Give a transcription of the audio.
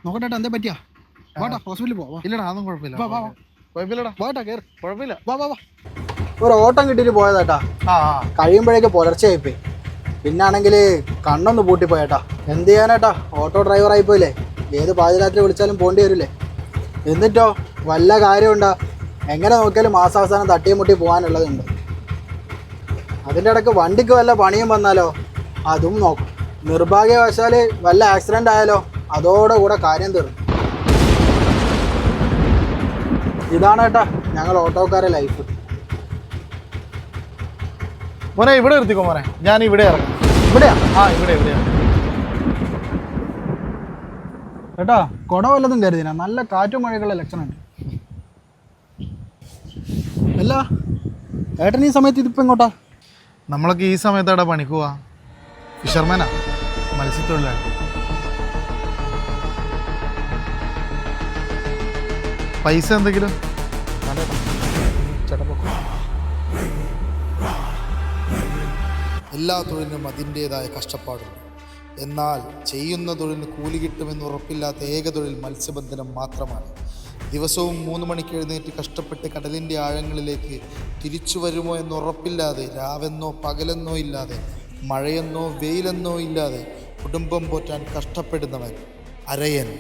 നോക്കട്ടെ എന്താ പറ്റിയാ? വാട്ടാ ഹോസ്പിറ്റലിൽ പോവാ. ഇല്ലടാ അതൊന്നും കുഴപ്പമില്ല. വാ വാ വാ. കുഴപ്പമില്ലടാ, വാട്ടാ കേറ്. കുഴപ്പമില്ല. വാ വാ വാ. ഒരു ഓട്ടം കിട്ടിയിട്ട് പോയതാട്ടാ. ആ കഴിയുമ്പോഴേക്ക് പുലർച്ചെയായിപ്പോയി. പിന്നാണെങ്കിൽ കണ്ണൊന്ന് പൂട്ടിപ്പോയേട്ടാ. എന്ത് ചെയ്യാനാട്ടാ, ഓട്ടോ ഡ്രൈവറായി പോയില്ലേ. ഏത് പാതിരാത്രി വിളിച്ചാലും പോകേണ്ടി വരില്ലേ. എന്നിട്ടോ വല്ല കാര്യമുണ്ടാ? എങ്ങനെ നോക്കിയാലും മാസാവസാനം തട്ടിയും മുട്ടി പോകാനുള്ളതുണ്ട്. അതിൻ്റെ ഇടയ്ക്ക് വണ്ടിക്ക് വല്ല പണിയും വന്നാലോ അതും നോക്കും. നിർഭാഗ്യവശാൽ വല്ല ആക്സിഡൻ്റ് ആയാലോ അതോടെ കൂടെ കാര്യം തീർന്നു. ഇതാണ് ഏട്ടാ ഞങ്ങൾ ഓട്ടോക്കാരെ ലൈഫ്. മോനെ ഇവിടെ നിർത്തിക്കോ മോനെ, ഞാൻ ഇവിടെ ഇറങ്ങാം. ഇവിടെയാ? ഇവിടെ ഏട്ടാ കുട വല്ലതും കരുതിനാ, നല്ല കാറ്റും മഴയുള്ള ലക്ഷണമുണ്ട്. അല്ല ഏട്ടൻ ഈ സമയത്ത് ഇതിപ്പോൾ എങ്ങോട്ടാ? നമ്മളൊക്കെ ഈ സമയത്തവിടെ പണിക്ക് പോവാ. ഫിഷർമാനാ, മത്സ്യത്തൊഴിലാളി. പൈസ എന്തെങ്കിലും? എല്ലാ തൊഴിലിനും അതിൻ്റേതായ കഷ്ടപ്പാടുണ്ട്. എന്നാൽ ചെയ്യുന്ന തൊഴിലിന് കൂലി കിട്ടുമെന്ന് ഉറപ്പില്ലാത്ത ഏക തൊഴിൽ മത്സ്യബന്ധനം മാത്രമാണ്. ദിവസവും 3 മണിക്ക് എഴുന്നേറ്റ് കഷ്ടപ്പെട്ട് കടലിൻ്റെ ആഴങ്ങളിലേക്ക് തിരിച്ചു വരുമോ എന്ന് ഉറപ്പില്ലാതെ, രാവെന്നോ പകലെന്നോ ഇല്ലാതെ, മഴയെന്നോ വെയിലെന്നോ ഇല്ലാതെ കുടുംബം പോറ്റാൻ കഷ്ടപ്പെടുന്നവൻ അരയൻ.